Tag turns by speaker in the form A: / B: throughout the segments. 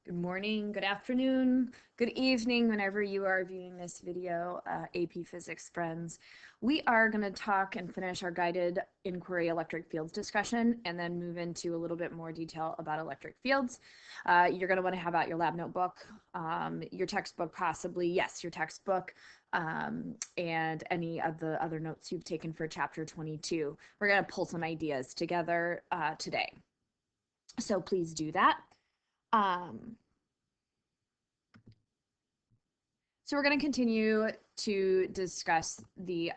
A: Good morning, good afternoon, good evening, whenever you are viewing this video, AP Physics friends. We are going to talk and finish our guided inquiry electric fields discussion and then move into a little bit more detail about electric fields. You're going to want to have out your lab notebook, your textbook possibly, yes, your textbook, and any of the other notes you've taken for chapter 22. We're going to pull some ideas together today. So please do that. So we're going to continue to discuss the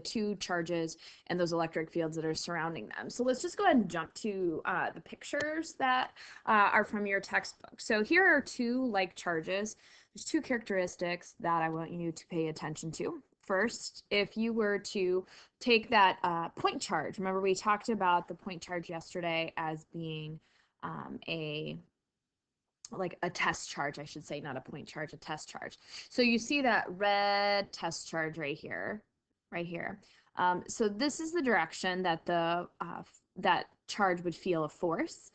A: two charges and those electric fields that are surrounding them. So let's just go ahead and jump to the pictures that are from your textbook. So here are two like charges. There's two characteristics that I want you to pay attention to. First, if you were to take that point charge, remember we talked about the point charge yesterday as being like a test charge, I should say, not a point charge, a test charge. So you see that red test charge right here, right here. So this is the direction that that charge would feel a force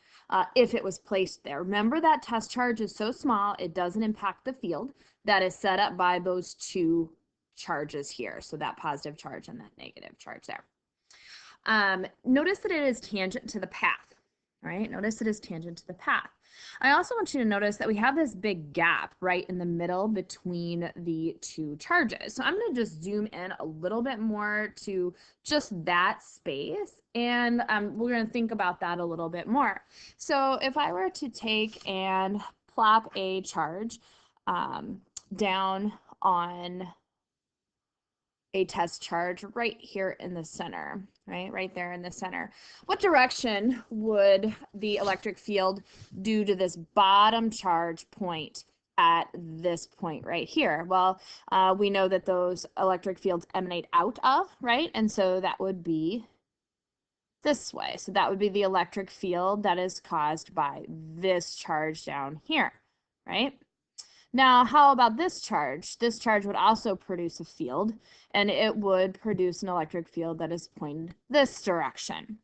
A: if it was placed there. Remember that test charge is so small, it doesn't impact the field that is set up by those two charges here. So that positive charge and that negative charge there. Notice that it is tangent to the path, right? Notice it is tangent to the path. I also want you to notice that we have this big gap right in the middle between the two charges. So I'm going to just zoom in a little bit more to just that space, and we're going to think about that a little bit more. So if I were to take and plop a charge down on a test charge right here in the center, right there in the center. What direction would the electric field do to this bottom charge point at this point right here? Well, we know that those electric fields emanate out of, right? And so that would be this way. So that would be the electric field that is caused by this charge down here, right? Now, how about this charge? This charge would also produce a field, and it would produce an electric field that is pointed this direction.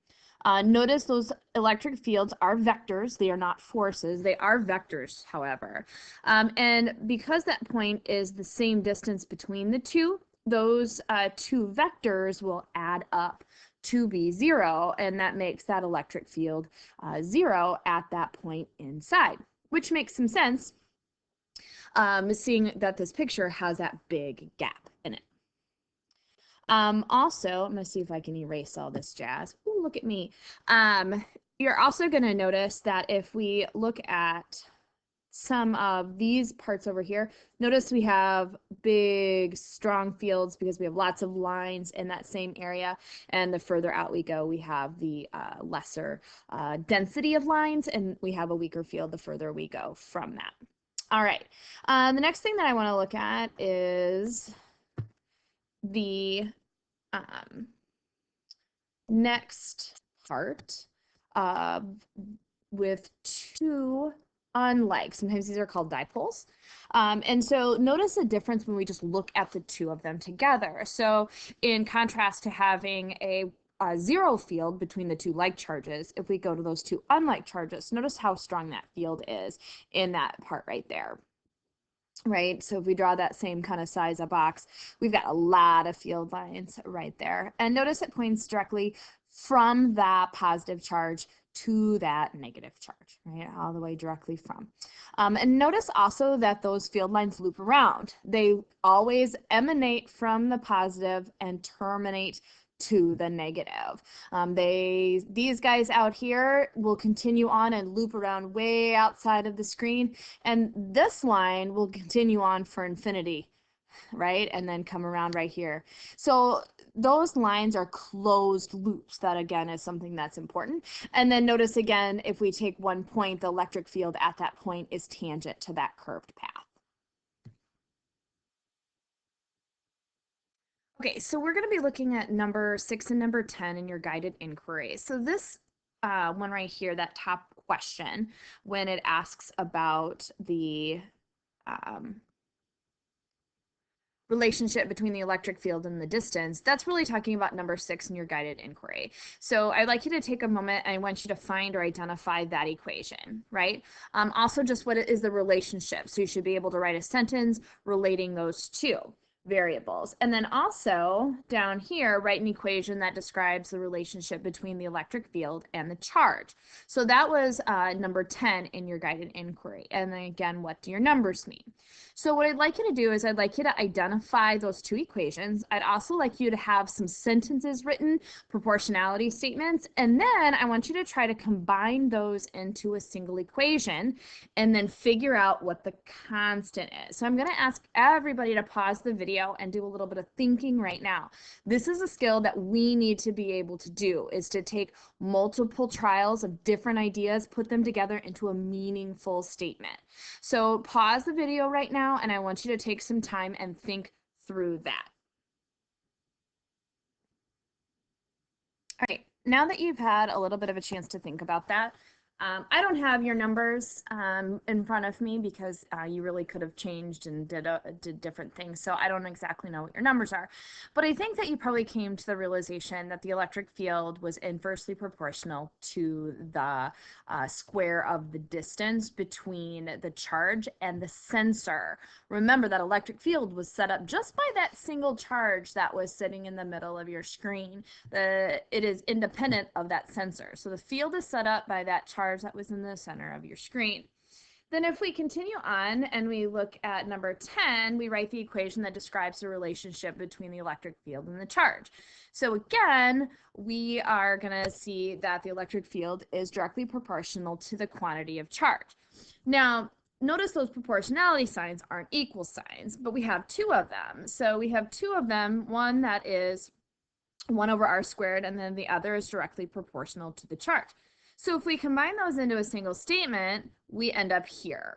A: Notice those electric fields are vectors. They are not forces. They are vectors, however. And because that point is the same distance between the two, those two vectors will add up to be zero, and that makes that electric field zero at that point inside, which makes some sense. Seeing that this picture has that big gap in it. Also, I'm going to see if I can erase all this jazz. Ooh, look at me. You're also going to notice that if we look at some of these parts over here, notice we have big, strong fields because we have lots of lines in that same area. And the further out we go, we have the lesser density of lines, and we have a weaker field the further we go from that. All right, the next thing that I want to look at is the next part with two unlike. Sometimes these are called dipoles. And so notice the difference when we just look at the two of them together. So in contrast to having a zero field between the two like charges, if we go to those two unlike charges, notice how strong that field is in that part right there. Right, so if we draw that same kind of size of box, we've got a lot of field lines right there. And notice it points directly from that positive charge to that negative charge, right, all the way directly from. And notice also that those field lines loop around. They always emanate from the positive and terminate to the negative. These guys out here will continue on and loop around way outside of the screen, and this line will continue on for infinity, right, and then come around right here. So those lines are closed loops. That again is something that's important. And then notice again, if we take one point, the electric field at that point is tangent to that curved path. Okay, so we're going to be looking at number 6 and number 10 in your guided inquiry. So this one right here, that top question, when it asks about the relationship between the electric field and the distance, that's really talking about number 6 in your guided inquiry. So I'd like you to take a moment and I want you to find or identify that equation, right? Also, just what is the relationship. So you should be able to write a sentence relating those two variables. And then also down here, write an equation that describes the relationship between the electric field and the charge. So that was number 10 in your guided inquiry. And then again, what do your numbers mean? So what I'd like you to do is I'd like you to identify those two equations. I'd also like you to have some sentences written, proportionality statements, and then I want you to try to combine those into a single equation and then figure out what the constant is. So I'm going to ask everybody to pause the video and do a little bit of thinking right now. This is a skill that we need to be able to do, is to take multiple trials of different ideas, put them together into a meaningful statement. So pause the video right now and I want you to take some time and think through that. All right, now that you've had a little bit of a chance to think about that, I don't have your numbers in front of me because you really could have changed and did different things. So I don't exactly know what your numbers are. But I think that you probably came to the realization that the electric field was inversely proportional to the square of the distance between the charge and the sensor. Remember that electric field was set up just by that single charge that was sitting in the middle of your screen. It is independent of that sensor. So the field is set up by that charge that was in the center of your screen. Then if we continue on and we look at number 10, we write the equation that describes the relationship between the electric field and the charge. So again, we are going to see that the electric field is directly proportional to the quantity of charge. Now, notice those proportionality signs aren't equal signs, but we have two of them. So we have two of them, one that is 1 over r squared, and then the other is directly proportional to the charge. So if we combine those into a single statement, we end up here,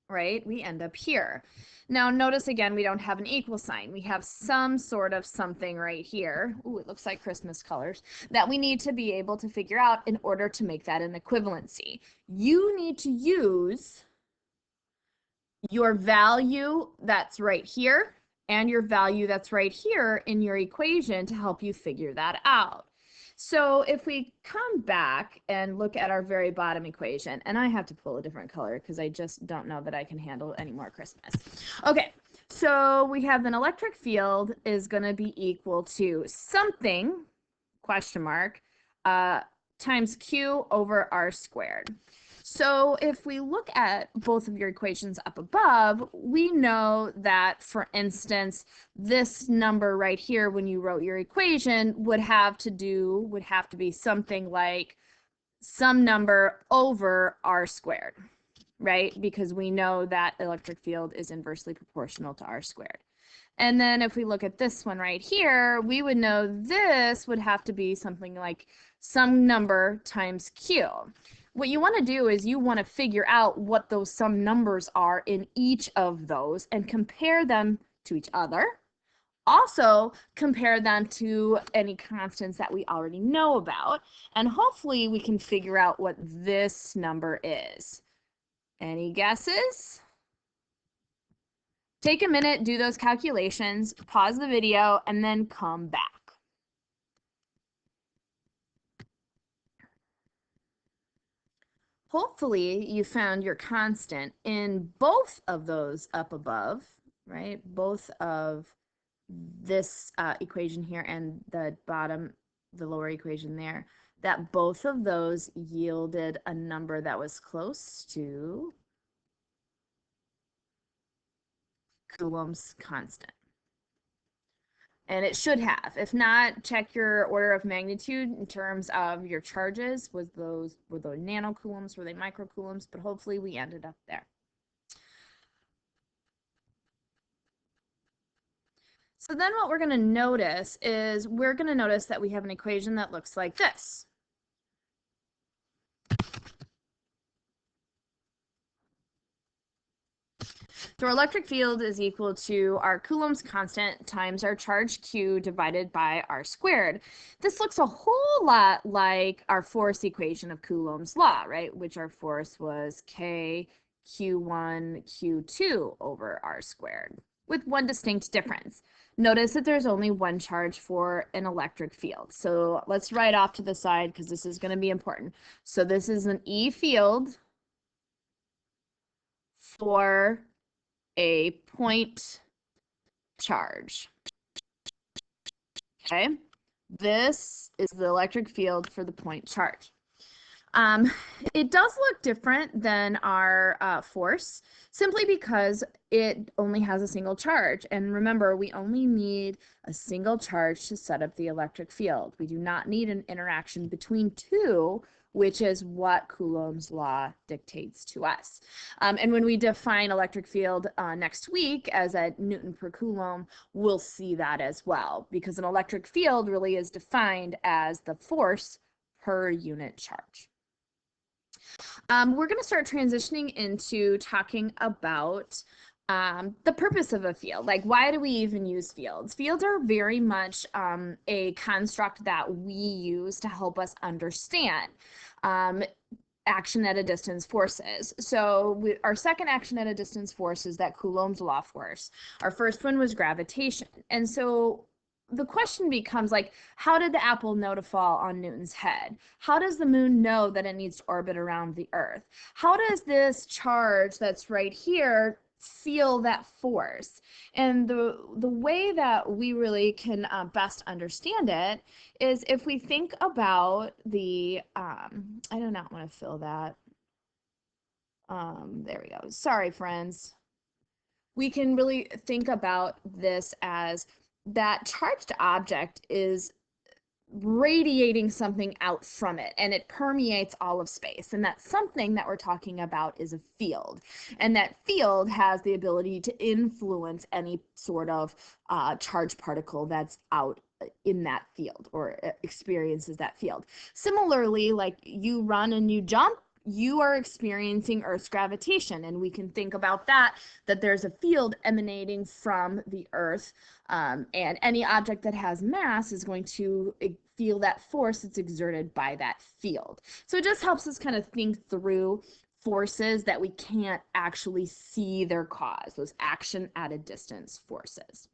A: right? We end up here. Now notice again, we don't have an equal sign. We have some sort of something right here. Ooh, it looks like Christmas colors, that we need to be able to figure out in order to make that an equivalency. You need to use your value that's right here and your value that's right here in your equation to help you figure that out. So if we come back and look at our very bottom equation, and I have to pull a different color because I just don't know that I can handle any more Christmas. Okay, so we have an electric field is going to be equal to something, question mark, times Q over R squared. So if we look at both of your equations up above, we know that, for instance, this number right here, when you wrote your equation, would have to be something like some number over r squared, right? Because we know that electric field is inversely proportional to r squared. And then if we look at this one right here, we would know this would have to be something like some number times Q. What you want to do is you want to figure out what those some numbers are in each of those and compare them to each other. Also, compare them to any constants that we already know about. And hopefully we can figure out what this number is. Any guesses? Take a minute, do those calculations, pause the video, and then come back. Hopefully you found your constant in both of those up above, right? Both of this equation here and the lower equation there, that both of those yielded a number that was close to Coulomb's constant. And it should have. If not, check your order of magnitude in terms of your charges. Were those nanocoulombs? Were they microcoulombs? But hopefully we ended up there. So then what we're going to notice is that we have an equation that looks like this. So our electric field is equal to our Coulomb's constant times our charge Q divided by r squared. This looks a whole lot like our force equation of Coulomb's law, right? Which our force was K Q1 Q2 over r squared. with one distinct difference. Notice that there's only one charge for an electric field. So let's write off to the side because this is going to be important. So this is an E field for a point charge. Okay, this is the electric field for the point charge. It does look different than our force simply because it only has a single charge. And remember, we only need a single charge to set up the electric field. We do not need an interaction between two, which is what Coulomb's law dictates to us. And when we define electric field next week as a Newton per Coulomb, we'll see that as well, because an electric field really is defined as the force per unit charge. We're going to start transitioning into talking about the purpose of a field. Like, why do we even use fields? Fields are very much a construct that we use to help us understand action at a distance forces. So our second action at a distance force is that Coulomb's law force. Our first one was gravitation. And so the question becomes, like, how did the apple know to fall on Newton's head? How does the moon know that it needs to orbit around the earth? How does this charge that's right here feel that force? And the way that we really can best understand it is if we think about the, I do not want to fill that. There we go. Sorry, friends. We can really think about this as that charged object is radiating something out from it, and it permeates all of space. And that something that we're talking about is a field. And that field has the ability to influence any sort of charged particle that's out in that field or experiences that field. Similarly, like you run and you jump, you are experiencing Earth's gravitation, and we can think about that there's a field emanating from the Earth, and any object that has mass is going to feel that force that's exerted by that field. So it just helps us kind of think through forces that we can't actually see their cause, those action at a distance forces.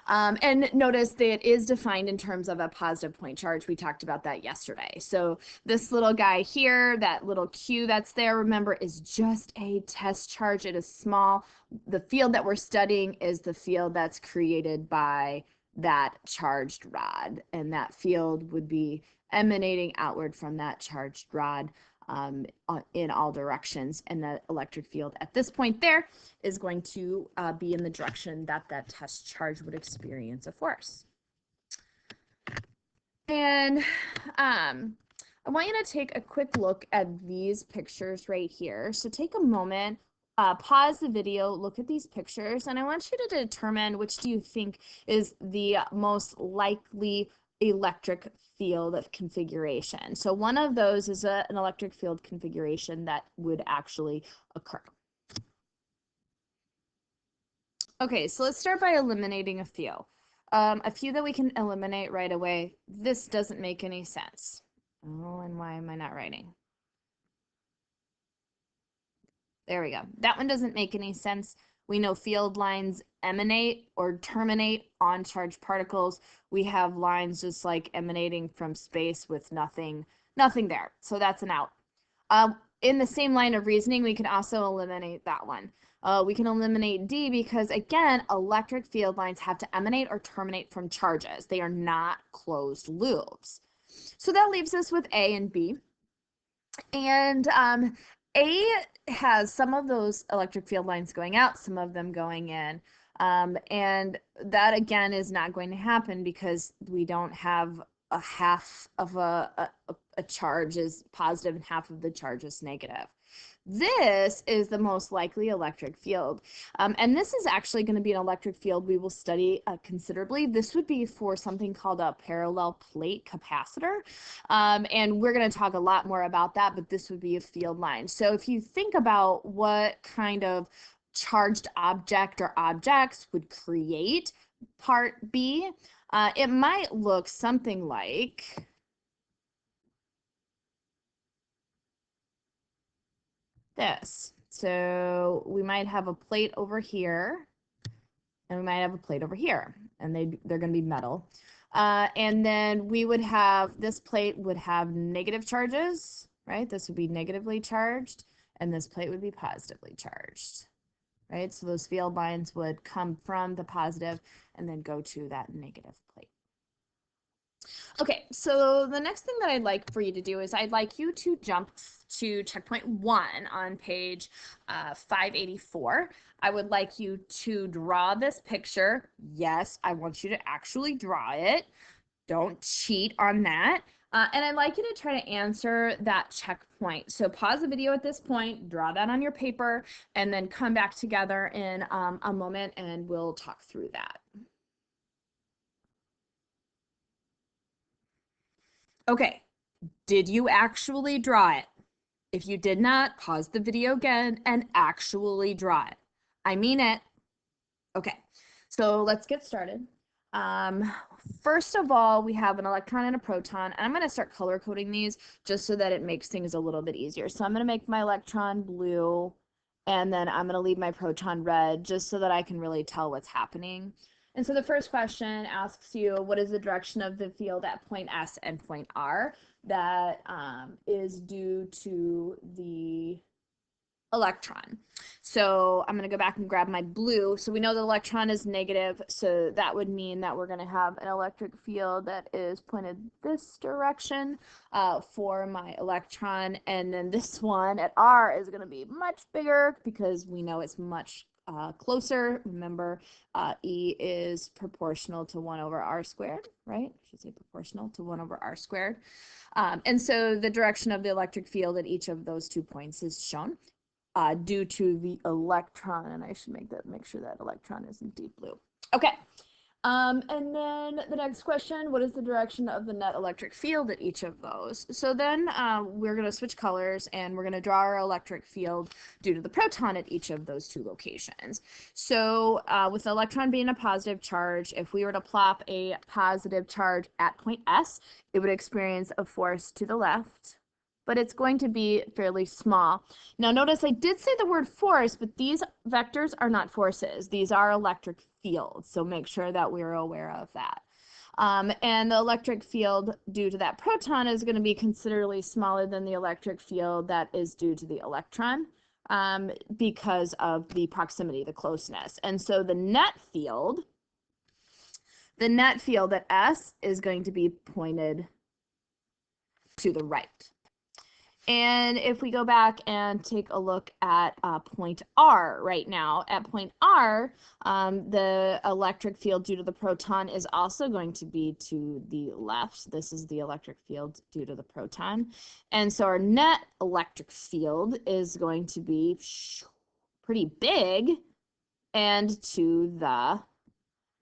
A: And notice that it is defined in terms of a positive point charge. We talked about that yesterday. So this little guy here, that little Q that's there, remember, is just a test charge. It is small. The field that we're studying is the field that's created by that charged rod, and that field would be emanating outward from that charged rod in all directions, and the electric field at this point there is going to be in the direction that that test charge would experience a force. And I want you to take a quick look at these pictures right here. So take a moment, pause the video, look at these pictures, and I want you to determine which do you think is the most likely electric field of configuration. So one of those is an electric field configuration that would actually occur. Okay, so let's start by eliminating a few. A few that we can eliminate right away. This doesn't make any sense. Oh, and why am I not writing? There we go. That one doesn't make any sense. We know field lines emanate or terminate on charged particles. We have lines just like emanating from space with nothing there. So that's an out. In the same line of reasoning, we can also eliminate that one. We can eliminate D because, again, electric field lines have to emanate or terminate from charges. They are not closed loops. So that leaves us with A and B. And A has some of those electric field lines going out, some of them going in. And that, again, is not going to happen because we don't have a half of a charge is positive and half of the charge is negative. This is the most likely electric field. And this is actually going to be an electric field we will study considerably. This would be for something called a parallel plate capacitor. And we're going to talk a lot more about that, but this would be a field line. So if you think about what kind of charged object or objects would create part B, it might look something like this. So we might have a plate over here, and we might have a plate over here, and they're going to be metal. And then we would have, this plate would have negative charges, right? This would be negatively charged, and this plate would be positively charged, right? So those field lines would come from the positive and then go to that negative plate. Okay, so the next thing that I'd like for you to do is I'd like you to jump to checkpoint 1 on page 584. I would like you to draw this picture. Yes, I want you to actually draw it. Don't cheat on that. And I'd like you to try to answer that checkpoint. So pause the video at this point, draw that on your paper, and then come back together in a moment and we'll talk through that. Okay, did you actually draw it? If you did not, pause the video again and actually draw it. I mean it. Okay, so let's get started. First of all, we have an electron and a proton, and I'm going to start color coding these just so that it makes things a little bit easier. So I'm going to make my electron blue, and then I'm going to leave my proton red just so that I can really tell what's happening. And so the first question asks you, what is the direction of the field at point S and point R? That is due to the electron. So I'm going to go back and grab my blue. So we know the electron is negative, so that would mean that we're going to have an electric field that is pointed this direction for my electron, and then this one at R is going to be much bigger because we know it's much closer. Remember, E is proportional to 1 over R squared, right? I should say proportional to 1 over R squared. And so the direction of the electric field at each of those 2 points is shown due to the electron, and I should make sure that electron is indeed blue. Okay. And then the next question, what is the direction of the net electric field at each of those? So then we're going to switch colors and we're going to draw our electric field due to the proton at each of those 2 locations. So with the electron being a positive charge, if we were to plop a positive charge at point S, it would experience a force to the left, but it's going to be fairly small. Now notice I did say the word force, but these vectors are not forces. These are electric fields, so make sure that we're aware of that. And the electric field due to that proton is going to be considerably smaller than the electric field that is due to the electron because of the proximity, the closeness. And so the net field at S is going to be pointed to the right. And if we go back and take a look at point R right now, at point R, the electric field due to the proton is also going to be to the left. This is the electric field due to the proton. And so our net electric field is going to be pretty big and to the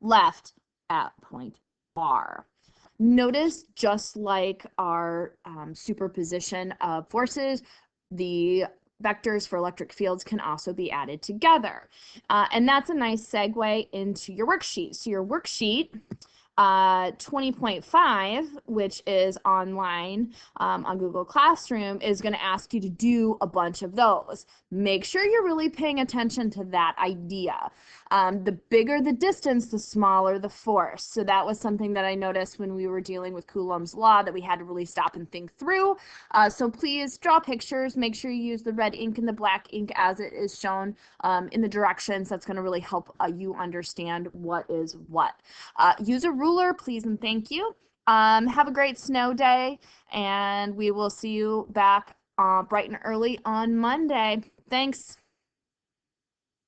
A: left at point R. Notice, just like our superposition of forces, the vectors for electric fields can also be added together. And that's a nice segue into your worksheet. So your worksheet 20.5, which is online on Google Classroom, is going to ask you to do a bunch of those. Make sure you're really paying attention to that idea. The bigger the distance, the smaller the force. So that was something that I noticed when we were dealing with Coulomb's law that we had to really stop and think through. So please draw pictures. Make sure you use the red ink and the black ink as it is shown in the directions. That's going to really help you understand what is what. Use a ruler, please and thank you. Have a great snow day, and we will see you back bright and early on Monday. Thanks.